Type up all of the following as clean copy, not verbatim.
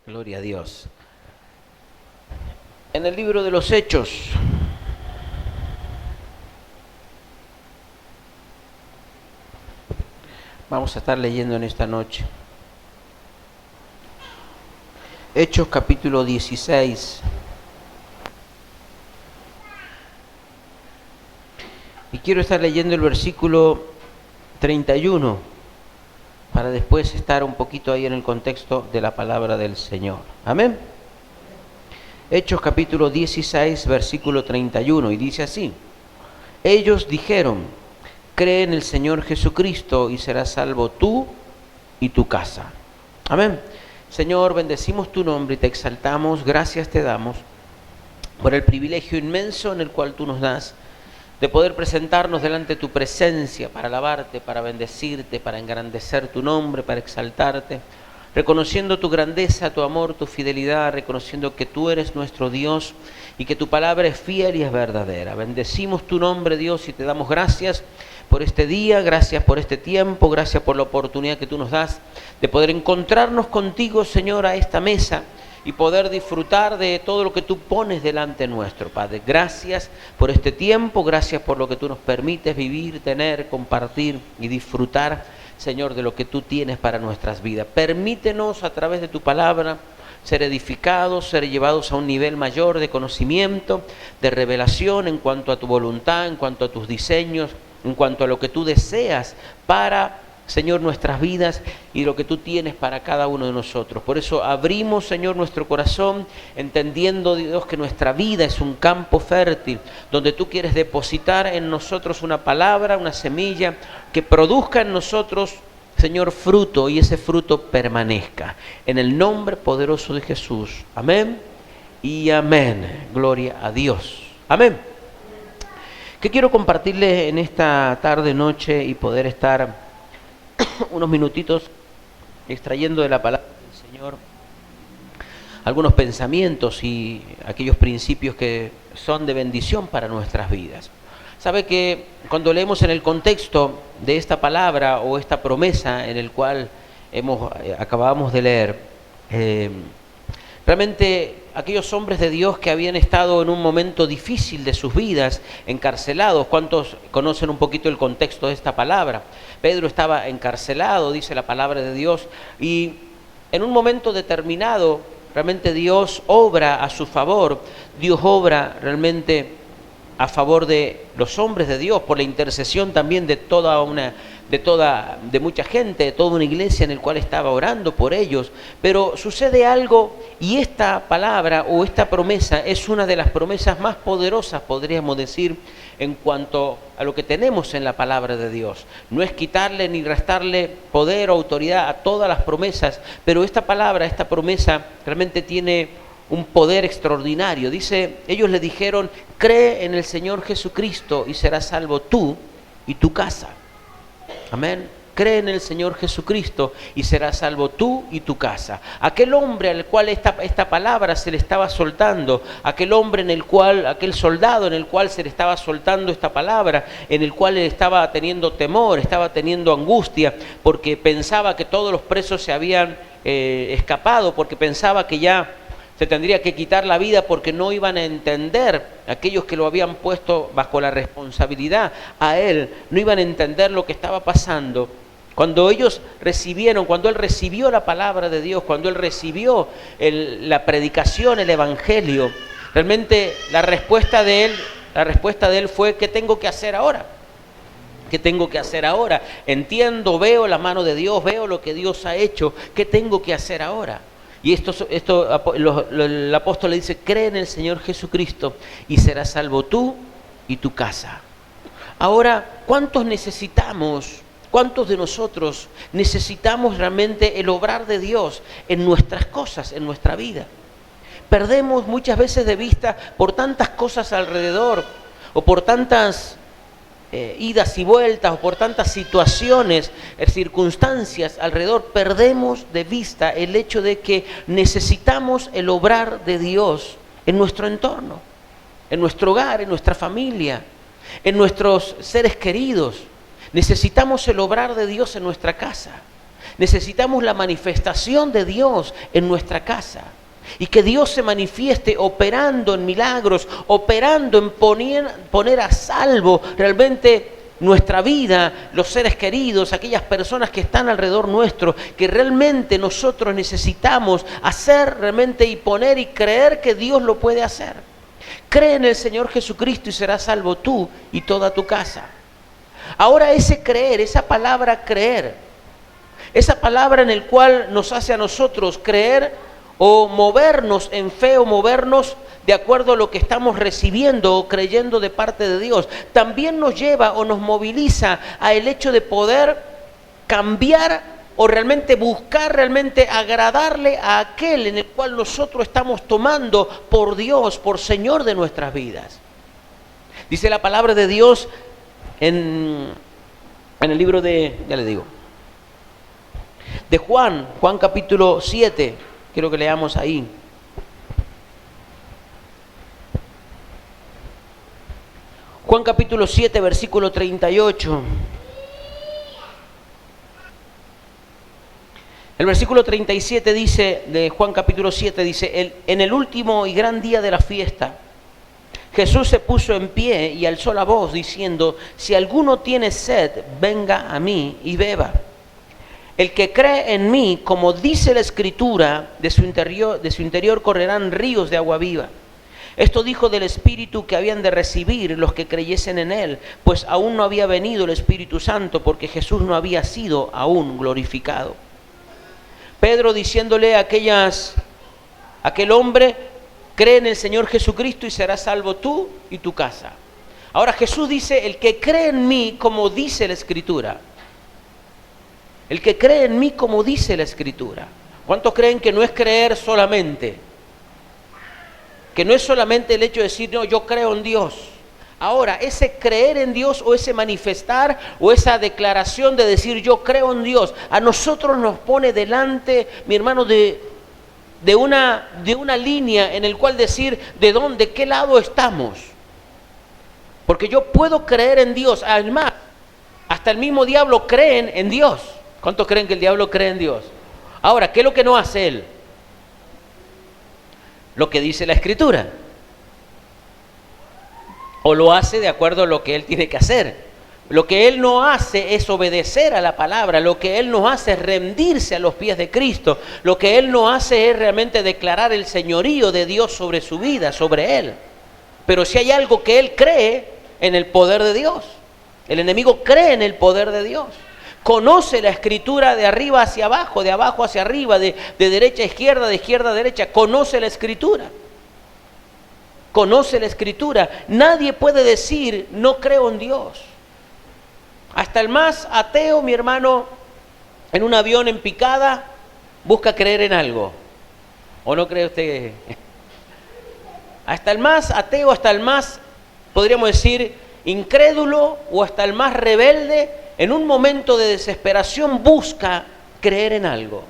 Gloria a Dios. En el libro de los Hechos, vamos a estar leyendo en esta noche. Hechos capítulo 16. Y quiero estar leyendo el versículo 31 para después estar un poquito ahí en el contexto de la palabra del Señor. Amén. Hechos capítulo 16, versículo 31, y dice así: ellos dijeron: cree en el Señor Jesucristo y serás salvo tú y tu casa. Amén. Señor, bendecimos tu nombre y te exaltamos. Gracias te damos por el privilegio inmenso en el cual tú nos das de poder presentarnos delante de tu presencia para alabarte, para bendecirte, para engrandecer tu nombre, para exaltarte, reconociendo tu grandeza, tu amor, tu fidelidad, reconociendo que tú eres nuestro Dios y que tu palabra es fiel y es verdadera. Bendecimos tu nombre, Dios, y te damos gracias por este día, gracias por este tiempo, gracias por la oportunidad que tú nos das de poder encontrarnos contigo, Señor, a esta mesa y poder disfrutar de todo lo que tú pones delante nuestro, Padre. Gracias por este tiempo, gracias por lo que tú nos permites vivir, tener, compartir y disfrutar, Señor, de lo que tú tienes para nuestras vidas. Permítenos a través de tu palabra ser edificados, ser llevados a un nivel mayor de conocimiento, de revelación en cuanto a tu voluntad, en cuanto a tus diseños, en cuanto a lo que tú deseas para, Señor, nuestras vidas y lo que tú tienes para cada uno de nosotros. Por eso abrimos, Señor, nuestro corazón, entendiendo, Dios, que nuestra vida es un campo fértil, donde tú quieres depositar en nosotros una palabra, una semilla, que produzca en nosotros, Señor, fruto, y ese fruto permanezca. En el nombre poderoso de Jesús. Amén y amén. Gloria a Dios. Amén. ¿Qué quiero compartirles en esta tarde, noche, y poder estar unos minutitos extrayendo de la palabra del Señor algunos pensamientos y aquellos principios que son de bendición para nuestras vidas? Sabe que cuando leemos en el contexto de esta palabra o esta promesa en el cual acabamos de leer, realmente aquellos hombres de Dios que habían estado en un momento difícil de sus vidas, encarcelados. ¿Cuántos conocen un poquito el contexto de esta palabra? Pedro estaba encarcelado, dice la palabra de Dios, y en un momento determinado, realmente Dios obra a su favor. Dios obra realmente a favor de los hombres de Dios, por la intercesión también de mucha gente, de toda una iglesia en el cual estaba orando por ellos. Pero sucede algo, y esta palabra o esta promesa es una de las promesas más poderosas, podríamos decir, en cuanto a lo que tenemos en la palabra de Dios. No es quitarle ni restarle poder o autoridad a todas las promesas, pero esta palabra, esta promesa realmente tiene un poder extraordinario. Dice, ellos le dijeron: cree en el Señor Jesucristo y serás salvo tú y tu casa. Amén. Cree en el Señor Jesucristo y serás salvo tú y tu casa. Aquel hombre al cual esta palabra se le estaba soltando, aquel soldado en el cual se le estaba soltando esta palabra, en el cual él estaba teniendo temor, estaba teniendo angustia, porque pensaba que todos los presos se habían escapado, porque pensaba que ya se tendría que quitar la vida, porque no iban a entender, aquellos que lo habían puesto bajo la responsabilidad a él, no iban a entender lo que estaba pasando. Cuando él recibió la palabra de Dios, cuando él recibió la predicación, el evangelio, realmente la respuesta de él fue: ¿qué tengo que hacer ahora? ¿Qué tengo que hacer ahora? Entiendo, veo la mano de Dios, veo lo que Dios ha hecho. ¿Qué tengo que hacer ahora? Y el apóstol le dice: cree en el Señor Jesucristo y serás salvo tú y tu casa. Ahora, ¿cuántos de nosotros necesitamos realmente el obrar de Dios en nuestras cosas, en nuestra vida? Perdemos muchas veces de vista, por tantas cosas alrededor, o por tantas idas y vueltas, o por tantas situaciones, circunstancias alrededor, perdemos de vista el hecho de que necesitamos el obrar de Dios en nuestro entorno, en nuestro hogar, en nuestra familia, en nuestros seres queridos. Necesitamos el obrar de Dios en nuestra casa. Necesitamos la manifestación de Dios en nuestra casa. Y que Dios se manifieste operando en milagros, operando en poner a salvo realmente nuestra vida, los seres queridos, aquellas personas que están alrededor nuestro, que realmente nosotros necesitamos hacer realmente y poner y creer que Dios lo puede hacer. Cree en el Señor Jesucristo y serás salvo tú y toda tu casa. Ahora ese creer, esa palabra creer, esa palabra en el cual nos hace a nosotros creer o movernos en fe o movernos de acuerdo a lo que estamos recibiendo o creyendo de parte de Dios, también nos lleva o nos moviliza a el hecho de poder cambiar o realmente buscar realmente agradarle a aquel en el cual nosotros estamos tomando por Dios, por Señor de nuestras vidas. Dice la palabra de Dios en el libro de, ya le digo, de Juan capítulo 7, quiero que leamos ahí. Juan capítulo 7, versículo 38. El versículo 37 dice, de Juan capítulo 7, dice, en el último y gran día de la fiesta, Jesús se puso en pie y alzó la voz diciendo, si alguno tiene sed, venga a mí y beba. El que cree en mí, como dice la Escritura, de su interior correrán ríos de agua viva. Esto dijo del Espíritu que habían de recibir los que creyesen en Él, pues aún no había venido el Espíritu Santo, porque Jesús no había sido aún glorificado. Pedro diciéndole a aquel hombre, cree en el Señor Jesucristo y serás salvo tú y tu casa. Ahora Jesús dice, el que cree en mí, como dice la Escritura. El que cree en mí, como dice la Escritura. ¿Cuántos creen que no es creer solamente? Que no es solamente el hecho de decir, no, yo creo en Dios. Ahora, ese creer en Dios o ese manifestar o esa declaración de decir yo creo en Dios, a nosotros nos pone delante, mi hermano, de una línea en el cual decir de qué lado estamos. Porque yo puedo creer en Dios, además, hasta el mismo diablo creen en Dios. ¿Cuántos creen que el diablo cree en Dios? Ahora, ¿qué es lo que no hace él? Lo que dice la Escritura. O lo hace de acuerdo a lo que él tiene que hacer. Lo que él no hace es obedecer a la palabra. Lo que él no hace es rendirse a los pies de Cristo. Lo que él no hace es realmente declarar el señorío de Dios sobre su vida, sobre él. Pero si hay algo que él cree, en el poder de Dios. El enemigo cree en el poder de Dios. Conoce la Escritura de arriba hacia abajo, de abajo hacia arriba, de derecha a izquierda, de izquierda a derecha. Conoce la Escritura. Conoce la Escritura. Nadie puede decir, no creo en Dios. Hasta el más ateo, mi hermano, en un avión en picada, busca creer en algo. ¿O no cree usted? Hasta el más ateo, hasta el más, podríamos decir, incrédulo o hasta el más rebelde, en un momento de desesperación busca creer en algo.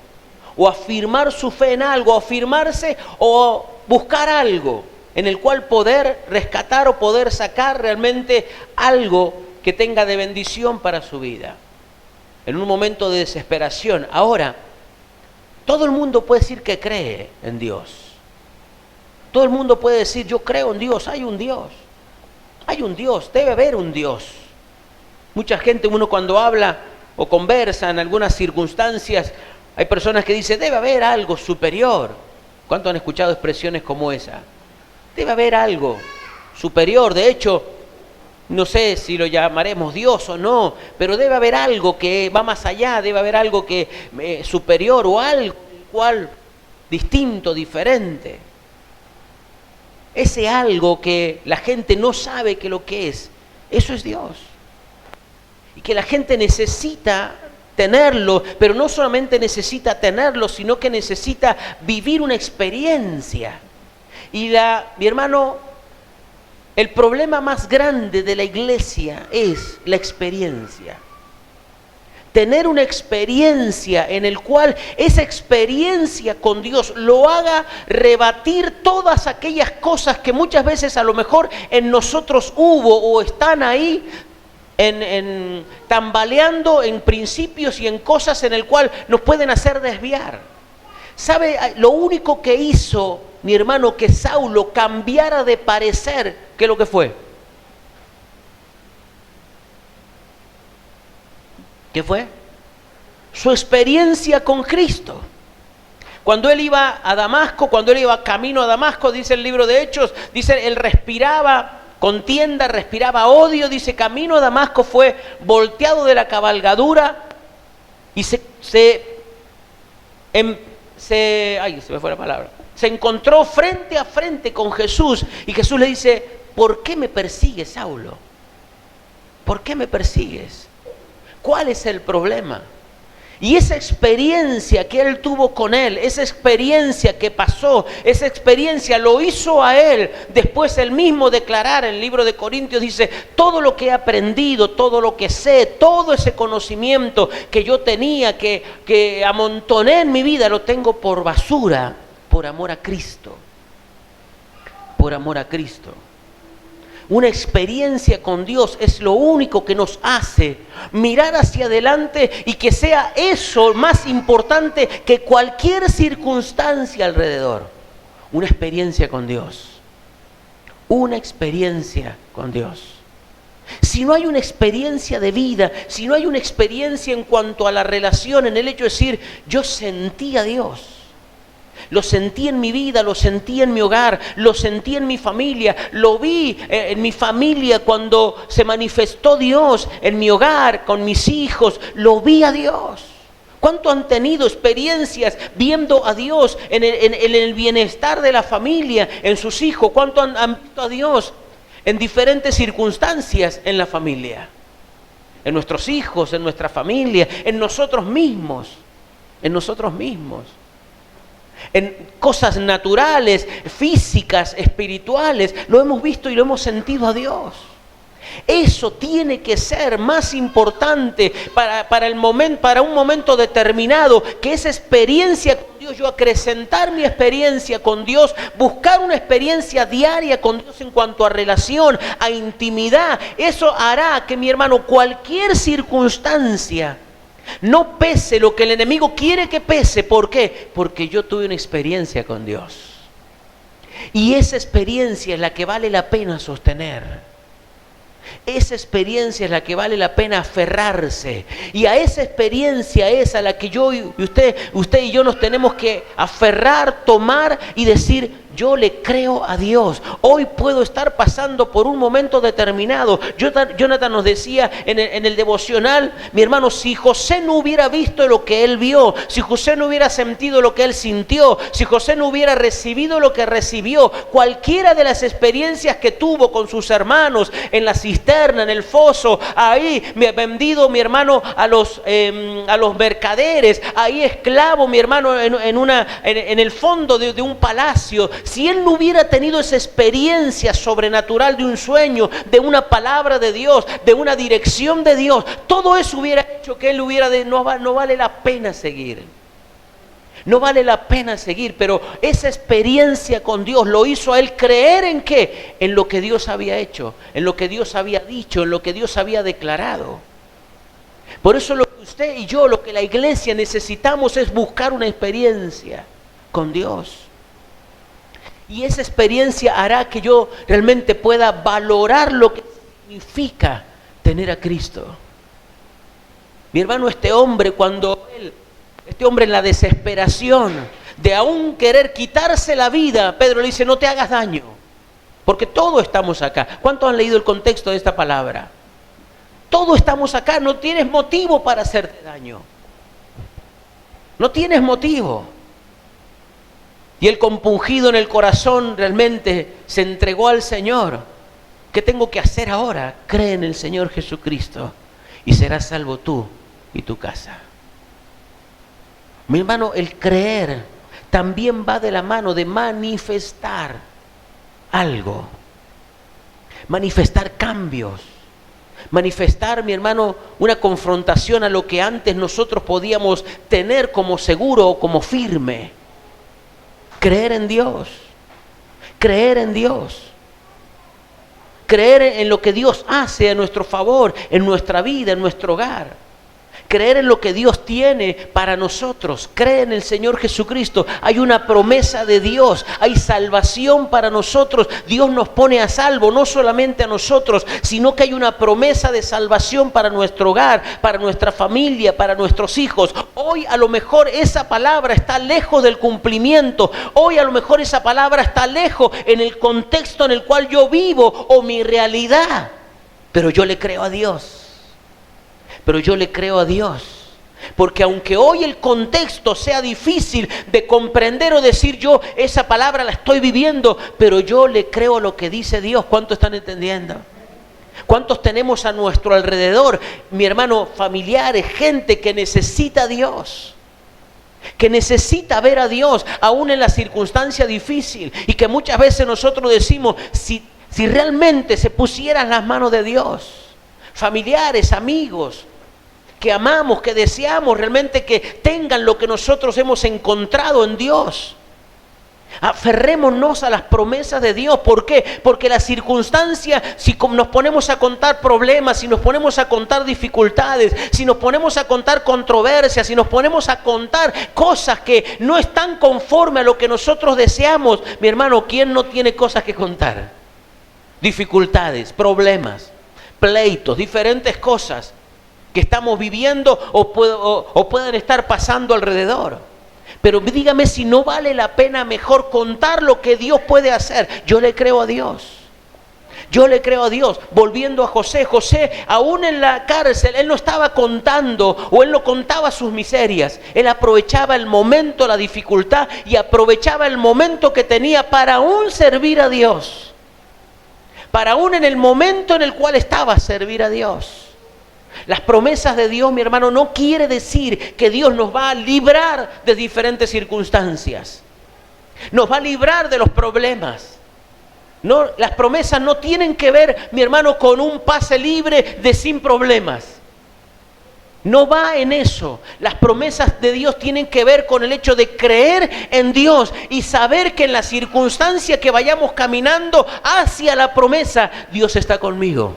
O afirmar su fe en algo, o afirmarse o buscar algo en el cual poder rescatar o poder sacar realmente algo que tenga de bendición para su vida. En un momento de desesperación. Ahora, todo el mundo puede decir que cree en Dios. Todo el mundo puede decir, yo creo en Dios, hay un Dios. Hay un Dios, debe haber un Dios. Mucha gente, uno cuando habla o conversa en algunas circunstancias, hay personas que dicen, debe haber algo superior. ¿Cuántos han escuchado expresiones como esa? Debe haber algo superior. De hecho, no sé si lo llamaremos Dios o no, pero debe haber algo que va más allá, debe haber algo que superior o algo cual distinto, diferente. Ese algo que la gente no sabe que lo que es, eso es Dios. Y que la gente necesita tenerlo, pero no solamente necesita tenerlo, sino que necesita vivir una experiencia. Y mi hermano, el problema más grande de la iglesia es la experiencia. Tener una experiencia en el cual esa experiencia con Dios lo haga rebatir todas aquellas cosas que muchas veces a lo mejor en nosotros hubo o están ahí, tambaleando en principios y en cosas en el cual nos pueden hacer desviar. ¿Sabe? Lo único que hizo, mi hermano, que Saulo cambiara de parecer, ¿qué es lo que fue? ¿Qué fue? Su experiencia con Cristo. Cuando él iba a Damasco, cuando él iba camino a Damasco, dice el libro de Hechos, dice, él respiraba contienda, respiraba odio, dice, camino a Damasco fue volteado de la cabalgadura y se me fue la palabra, se encontró frente a frente con Jesús y Jesús le dice, ¿por qué me persigues, Saulo? ¿Por qué me persigues? ¿Cuál es el problema? Y esa experiencia que él tuvo con él, esa experiencia que pasó, esa experiencia lo hizo a él, después él mismo declarar en el libro de Corintios, dice, todo lo que he aprendido, todo lo que sé, todo ese conocimiento que yo tenía, que amontoné en mi vida, lo tengo por basura, por amor a Cristo. Por amor a Cristo. Una experiencia con Dios es lo único que nos hace mirar hacia adelante y que sea eso más importante que cualquier circunstancia alrededor. Una experiencia con Dios. Una experiencia con Dios. Si no hay una experiencia de vida, si no hay una experiencia en cuanto a la relación, en el hecho de decir, yo sentí a Dios. Lo sentí en mi vida, lo sentí en mi hogar, lo sentí en mi familia, lo vi en mi familia cuando se manifestó Dios en mi hogar, con mis hijos, lo vi a Dios. ¿Cuánto han tenido experiencias viendo a Dios en el bienestar de la familia, en sus hijos? ¿Cuánto han visto a Dios en diferentes circunstancias en la familia? En nuestros hijos, en nuestra familia, en nosotros mismos, en nosotros mismos. En cosas naturales, físicas, espirituales, lo hemos visto y lo hemos sentido a Dios. Eso tiene que ser más importante para un momento determinado, que esa experiencia con Dios, yo acrecentar mi experiencia con Dios, buscar una experiencia diaria con Dios en cuanto a relación, a intimidad. Eso hará que, mi hermano, cualquier circunstancia no pese lo que el enemigo quiere que pese. ¿Por qué? Porque yo tuve una experiencia con Dios. Y esa experiencia es la que vale la pena sostener. Esa experiencia es la que vale la pena aferrarse. Y a esa experiencia es a la que yo y usted y yo nos tenemos que aferrar, tomar y decir, yo le creo a Dios. Hoy puedo estar pasando por un momento determinado. Jonathan nos decía en el devocional, mi hermano, si José no hubiera visto lo que él vio, si José no hubiera sentido lo que él sintió, si José no hubiera recibido lo que recibió, cualquiera de las experiencias que tuvo con sus hermanos, en la cisterna, en el foso, ahí vendido, mi hermano, a los mercaderes, ahí esclavo, mi hermano, en el fondo de un palacio. Si él no hubiera tenido esa experiencia sobrenatural de un sueño, de una palabra de Dios, de una dirección de Dios, todo eso hubiera hecho que él no vale la pena seguir. No vale la pena seguir, pero esa experiencia con Dios lo hizo a él creer ¿en qué? En lo que Dios había hecho, en lo que Dios había dicho, en lo que Dios había declarado. Por eso lo que usted y yo, lo que la iglesia necesitamos es buscar una experiencia con Dios. Y esa experiencia hará que yo realmente pueda valorar lo que significa tener a Cristo. Mi hermano, este hombre en la desesperación de aún querer quitarse la vida, Pedro le dice, no te hagas daño, porque todos estamos acá. ¿Cuántos han leído el contexto de esta palabra? Todos estamos acá, no tienes motivo para hacerte daño. No tienes motivo. Y él, compungido en el corazón, realmente se entregó al Señor. ¿Qué tengo que hacer ahora? Cree en el Señor Jesucristo y serás salvo tú y tu casa. Mi hermano, el creer también va de la mano de manifestar algo. Manifestar cambios. Manifestar, mi hermano, una confrontación a lo que antes nosotros podíamos tener como seguro o como firme. Creer en Dios. Creer en Dios. Creer en lo que Dios hace a nuestro favor, en nuestra vida, en nuestro hogar. Creer en lo que Dios tiene para nosotros. Cree en el Señor Jesucristo. Hay una promesa de Dios. Hay salvación para nosotros. Dios nos pone a salvo, no solamente a nosotros, sino que hay una promesa de salvación para nuestro hogar, para nuestra familia, para nuestros hijos. Hoy a lo mejor esa palabra está lejos del cumplimiento. Hoy a lo mejor esa palabra está lejos en el contexto en el cual yo vivo o mi realidad. Pero yo le creo a Dios. Pero yo le creo a Dios, porque aunque hoy el contexto sea difícil de comprender o decir yo, esa palabra la estoy viviendo, pero yo le creo lo que dice Dios. ¿Cuántos están entendiendo? ¿Cuántos tenemos a nuestro alrededor, mi hermano, familiares, gente que necesita a Dios? Que necesita ver a Dios, aún en la circunstancia difícil, y que muchas veces nosotros decimos, si realmente se pusieran las manos de Dios, familiares, amigos, que amamos, que deseamos realmente que tengan lo que nosotros hemos encontrado en Dios. Aferrémonos a las promesas de Dios. ¿Por qué? Porque la circunstancia, si nos ponemos a contar problemas, si nos ponemos a contar dificultades, si nos ponemos a contar controversias, si nos ponemos a contar cosas que no están conforme a lo que nosotros deseamos, mi hermano, ¿quién no tiene cosas que contar? Dificultades, problemas, pleitos, diferentes cosas que estamos viviendo o pueden estar pasando alrededor. Pero dígame si no vale la pena mejor contar lo que Dios puede hacer. Yo le creo a Dios. Yo le creo a Dios. Volviendo a José, José aún en la cárcel, él no estaba contando o él no contaba sus miserias. Él aprovechaba el momento, la dificultad, y aprovechaba el momento que tenía para aún servir a Dios. Para aún en el momento en el cual estaba, servir a Dios. Las promesas de Dios, mi hermano, no quiere decir que Dios nos va a librar de diferentes circunstancias. Nos va a librar de los problemas. No, las promesas no tienen que ver, mi hermano, con un pase libre de sin problemas. No va en eso. Las promesas de Dios tienen que ver con el hecho de creer en Dios y saber que en la circunstancia que vayamos caminando hacia la promesa, Dios está conmigo.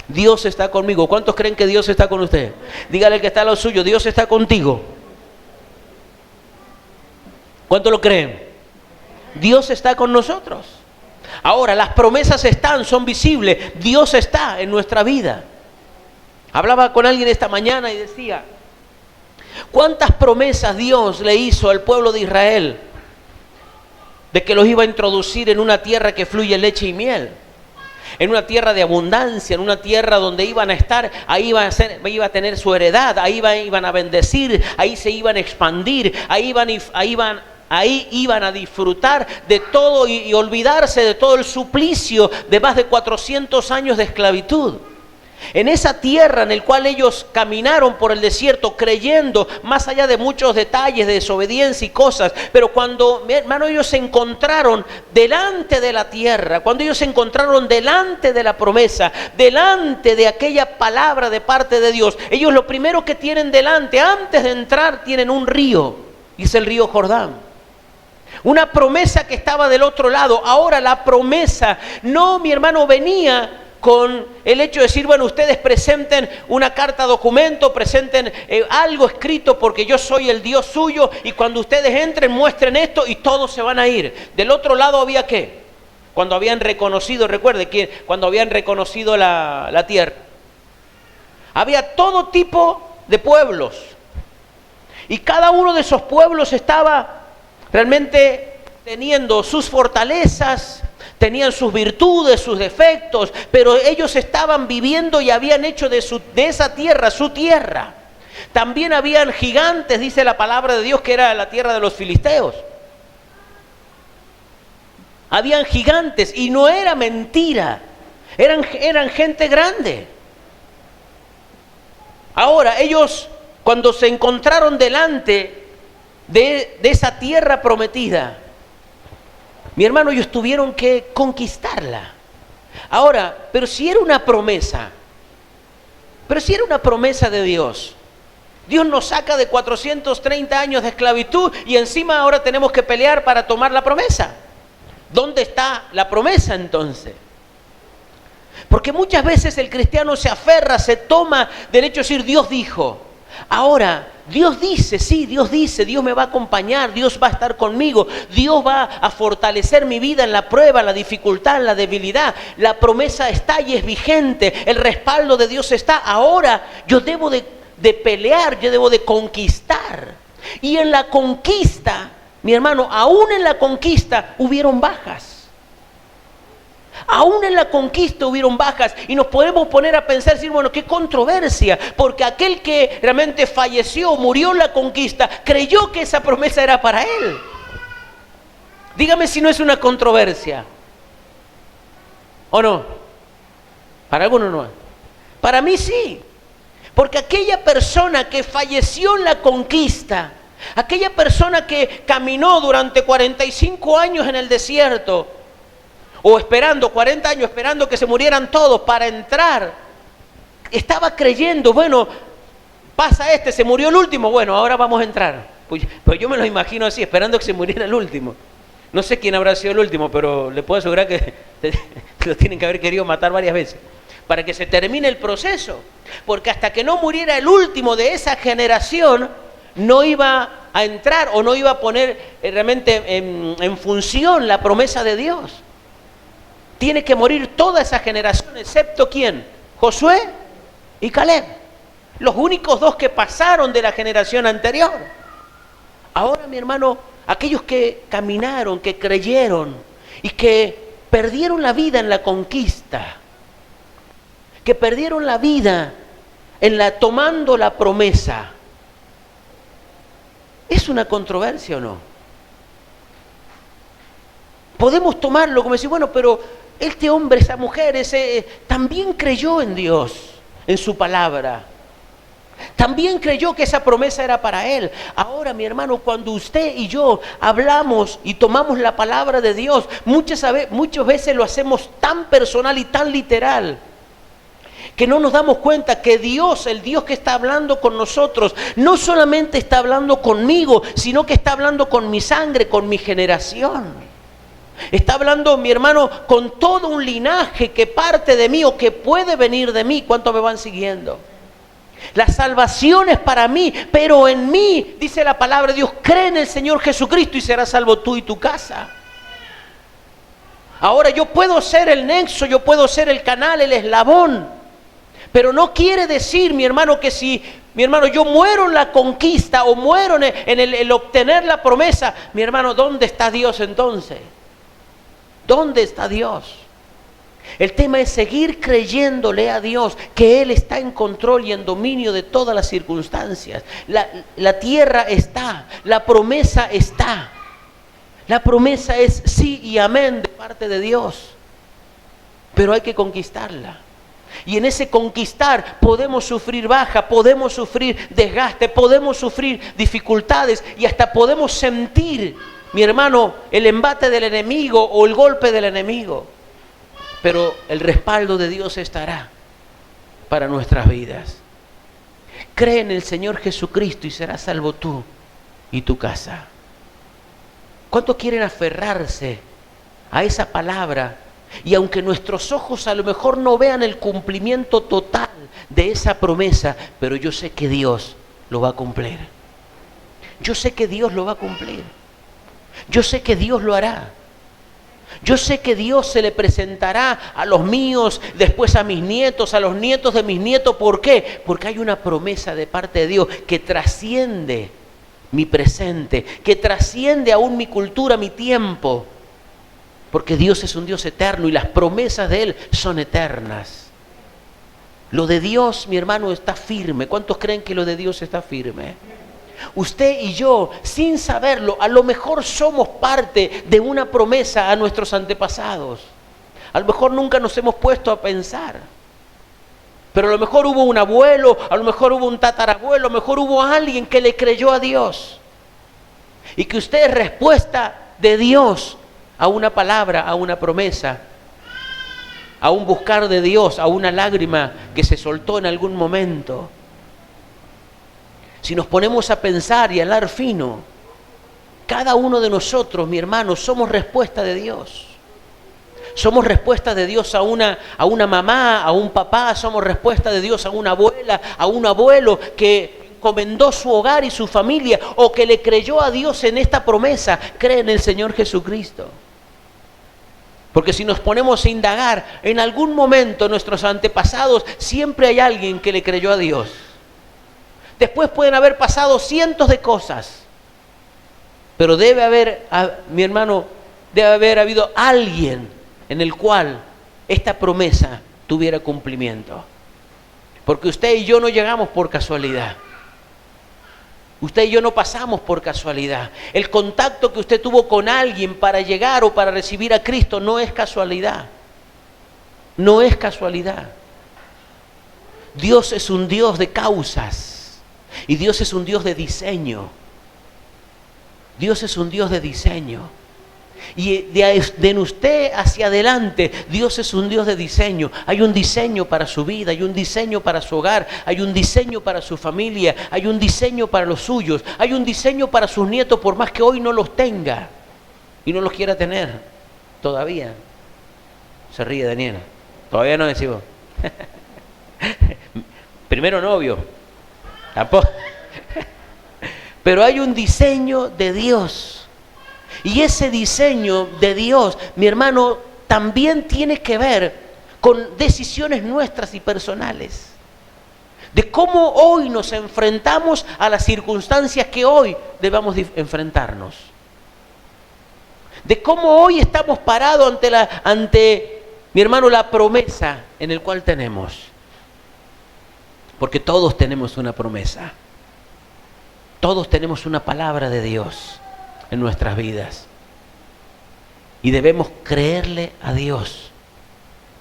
Dios está conmigo. ¿Cuántos creen que Dios está con usted? Dígale al que está a lo suyo, Dios está contigo. ¿Cuántos lo creen? Dios está con nosotros. Ahora, las promesas son visibles. Dios está en nuestra vida. Hablaba con alguien esta mañana y decía, ¿cuántas promesas Dios le hizo al pueblo de Israel? De que los iba a introducir en una tierra que fluye leche y miel. En una tierra de abundancia, en una tierra donde iban a estar, ahí iba a tener su heredad, ahí iban a bendecir, ahí se iban a expandir, ahí iban a disfrutar de todo y olvidarse de todo el suplicio de más de 400 años de esclavitud. En esa tierra en el cual ellos caminaron por el desierto creyendo, más allá de muchos detalles de desobediencia y cosas, pero cuando, mi hermano, ellos se encontraron delante de la tierra, cuando ellos se encontraron delante de la promesa, delante de aquella palabra de parte de Dios, ellos lo primero que tienen delante, antes de entrar, tienen un río, y es el río Jordán. Una promesa que estaba del otro lado. Ahora la promesa no, mi hermano, venía con el hecho de decir, bueno, ustedes presenten una carta documento, presenten algo escrito porque yo soy el Dios suyo y cuando ustedes entren muestren esto y todos se van a ir. Del otro lado había ¿qué? Cuando habían reconocido, recuerde que cuando habían reconocido la tierra, había todo tipo de pueblos y cada uno de esos pueblos estaba realmente teniendo sus fortalezas, tenían sus virtudes, sus defectos, pero ellos estaban viviendo y habían hecho de esa tierra su tierra. También habían gigantes, dice la palabra de Dios, que era la tierra de los filisteos. Habían gigantes y no era mentira, eran gente grande. Ahora, ellos cuando se encontraron delante de esa tierra prometida, mi hermano, ellos tuvieron que conquistarla. Ahora, pero si era una promesa de Dios, Dios nos saca de 430 años de esclavitud y encima ahora tenemos que pelear para tomar la promesa. ¿Dónde está la promesa entonces? Porque muchas veces el cristiano se aferra, se toma del hecho de decir Dios dijo. Ahora, Dios dice, sí, Dios dice, Dios me va a acompañar, Dios va a estar conmigo, Dios va a fortalecer mi vida en la prueba, en la dificultad, en la debilidad. La promesa está y es vigente, el respaldo de Dios está. Ahora yo debo de pelear, yo debo de conquistar. Y en la conquista, mi hermano, aún en la conquista hubieron bajas. Aún en la conquista hubieron bajas y nos podemos poner a pensar, decir, bueno, qué controversia, porque aquel que realmente falleció, murió en la conquista, creyó que esa promesa era para él. Dígame si no es una controversia. ¿O no? Para algunos no. Para mí sí. Porque aquella persona que falleció en la conquista, aquella persona que caminó durante 45 años en el desierto, o esperando 40 años, esperando que se murieran todos para entrar, estaba creyendo, bueno, pasa se murió el último, bueno, ahora vamos a entrar. Pues yo me lo imagino así, esperando que se muriera el último. No sé quién habrá sido el último, pero le puedo asegurar que lo tienen que haber querido matar varias veces, para que se termine el proceso. Porque hasta que no muriera el último de esa generación, no iba a entrar o no iba a poner realmente en función la promesa de Dios. Tiene que morir toda esa generación, excepto ¿quién? Josué y Caleb. Los únicos dos que pasaron de la generación anterior. Ahora, mi hermano, aquellos que caminaron, que creyeron y que perdieron la vida en la conquista, que perdieron la vida tomando la promesa, ¿es una controversia o no? Podemos tomarlo como decir, bueno, pero este hombre, esa mujer, también creyó en Dios, en su palabra. También creyó que esa promesa era para él. Ahora, mi hermano, cuando usted y yo hablamos y tomamos la palabra de Dios, muchas veces lo hacemos tan personal y tan literal, que no nos damos cuenta que Dios, el Dios que está hablando con nosotros, no solamente está hablando conmigo, sino que está hablando con mi sangre, con mi generación. Está hablando, mi hermano, con todo un linaje que parte de mí o que puede venir de mí. ¿Cuántos me van siguiendo? La salvación es para mí, pero en mí, dice la palabra de Dios, cree en el Señor Jesucristo y serás salvo tú y tu casa. Ahora yo puedo ser el nexo, yo puedo ser el canal, el eslabón, pero no quiere decir, mi hermano, que si, mi hermano, yo muero en la conquista o muero en el obtener la promesa, mi hermano, ¿dónde está Dios entonces? ¿Dónde está Dios? El tema es seguir creyéndole a Dios que Él está en control y en dominio de todas las circunstancias. La tierra está, la promesa está. La promesa es sí y amén de parte de Dios. Pero hay que conquistarla. Y en ese conquistar podemos sufrir baja, podemos sufrir desgaste, podemos sufrir dificultades y hasta podemos sentir, mi hermano, el embate del enemigo o el golpe del enemigo. Pero el respaldo de Dios estará para nuestras vidas. Cree en el Señor Jesucristo y serás salvo tú y tu casa. ¿Cuántos quieren aferrarse a esa palabra? Y aunque nuestros ojos a lo mejor no vean el cumplimiento total de esa promesa, pero yo sé que Dios lo va a cumplir. Yo sé que Dios lo va a cumplir. Yo sé que Dios lo hará. Yo sé que Dios se le presentará a los míos, después a mis nietos, a los nietos de mis nietos. ¿Por qué? Porque hay una promesa de parte de Dios que trasciende mi presente, que trasciende aún mi cultura, mi tiempo. Porque Dios es un Dios eterno y las promesas de Él son eternas. Lo de Dios, mi hermano, está firme. ¿Cuántos creen que lo de Dios está firme? Usted y yo, sin saberlo, a lo mejor somos parte de una promesa a nuestros antepasados. A lo mejor nunca nos hemos puesto a pensar. Pero a lo mejor hubo un abuelo, a lo mejor hubo un tatarabuelo, a lo mejor hubo alguien que le creyó a Dios. Y que usted es respuesta de Dios a una palabra, a una promesa, a un buscar de Dios, a una lágrima que se soltó en algún momento. Si nos ponemos a pensar y a hilar fino, cada uno de nosotros, mi hermano, somos respuesta de Dios. Somos respuesta de Dios a una mamá, a un papá, somos respuesta de Dios a una abuela, a un abuelo que encomendó su hogar y su familia o que le creyó a Dios en esta promesa. Cree en el Señor Jesucristo. Porque si nos ponemos a indagar, en algún momento nuestros antepasados siempre hay alguien que le creyó a Dios. Después pueden haber pasado cientos de cosas, pero debe haber, mi hermano, debe haber habido alguien en el cual esta promesa tuviera cumplimiento. Porque usted y yo no llegamos por casualidad. Usted y yo no pasamos por casualidad. El contacto que usted tuvo con alguien para llegar o para recibir a Cristo no es casualidad. No es casualidad. Dios es un Dios de causas y Dios es un Dios de diseño. Dios es un Dios de diseño. Y de usted hacia adelante, Dios es un Dios de diseño. Hay un diseño para su vida, hay un diseño para su hogar, hay un diseño para su familia, hay un diseño para los suyos, hay un diseño para sus nietos, por más que hoy no los tenga y no los quiera tener todavía. Se ríe Daniela. Todavía no decimos. Primero novio. Tampoco. Pero hay un diseño de Dios. Y ese diseño de Dios, mi hermano, también tiene que ver con decisiones nuestras y personales. De cómo hoy nos enfrentamos a las circunstancias que hoy debamos enfrentarnos. De cómo hoy estamos parados ante, mi hermano, la promesa en el cual tenemos. Porque todos tenemos una promesa. Todos tenemos una palabra de Dios en nuestras vidas. Y debemos creerle a Dios.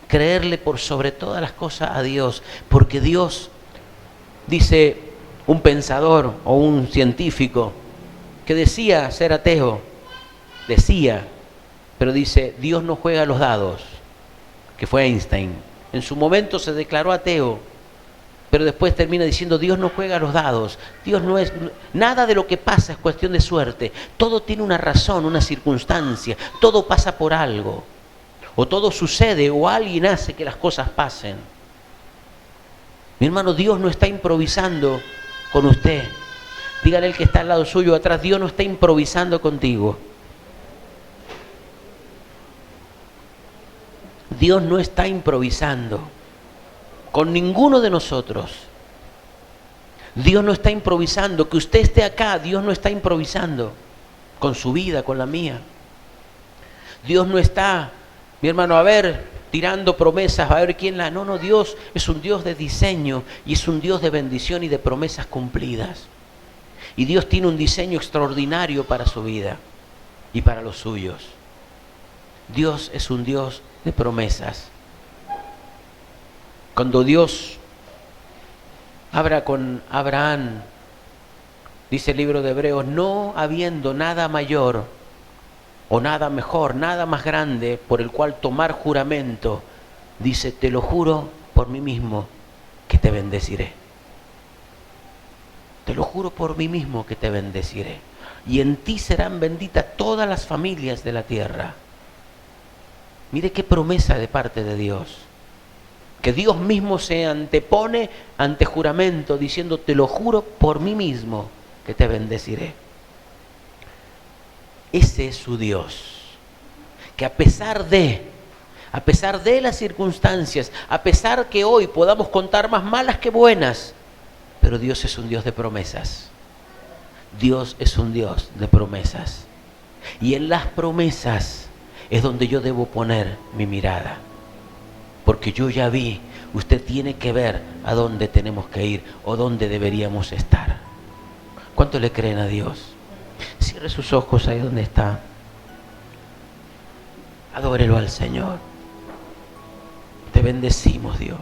Creerle por sobre todas las cosas a Dios. Porque Dios, dice un pensador o un científico que decía ser ateo, decía, pero dice, Dios no juega a los dados, que fue Einstein. En su momento se declaró ateo, pero después termina diciendo, Dios no juega a los dados. Dios no es, nada de lo que pasa es cuestión de suerte. Todo tiene una razón, una circunstancia. Todo pasa por algo. O todo sucede, o alguien hace que las cosas pasen. Mi hermano, Dios no está improvisando con usted. Dígale al que está al lado suyo atrás, Dios no está improvisando contigo. Dios no está improvisando con ninguno de nosotros. Dios no está improvisando. Que usted esté acá, Dios no está improvisando con su vida, con la mía. Dios no está, mi hermano, a ver, tirando promesas, a ver quién la... No, Dios es un Dios de diseño y es un Dios de bendición y de promesas cumplidas. Y Dios tiene un diseño extraordinario para su vida y para los suyos. Dios es un Dios de promesas. Cuando Dios habla con Abraham, dice el libro de Hebreos, no habiendo nada mayor o nada mejor, nada más grande por el cual tomar juramento, dice, te lo juro por mí mismo que te bendeciré. Te lo juro por mí mismo que te bendeciré. Y en ti serán benditas todas las familias de la tierra. Mire qué promesa de parte de Dios. Que Dios mismo se antepone ante juramento diciendo, te lo juro por mí mismo que te bendeciré. Ese es su Dios. Que a pesar de las circunstancias, a pesar que hoy podamos contar más malas que buenas, pero Dios es un Dios de promesas. Dios es un Dios de promesas. Y en las promesas es donde yo debo poner mi mirada. Porque yo ya vi, usted tiene que ver a dónde tenemos que ir o dónde deberíamos estar. ¿Cuánto le creen a Dios? Cierre sus ojos ahí donde está. Adórelo al Señor. Te bendecimos, Dios.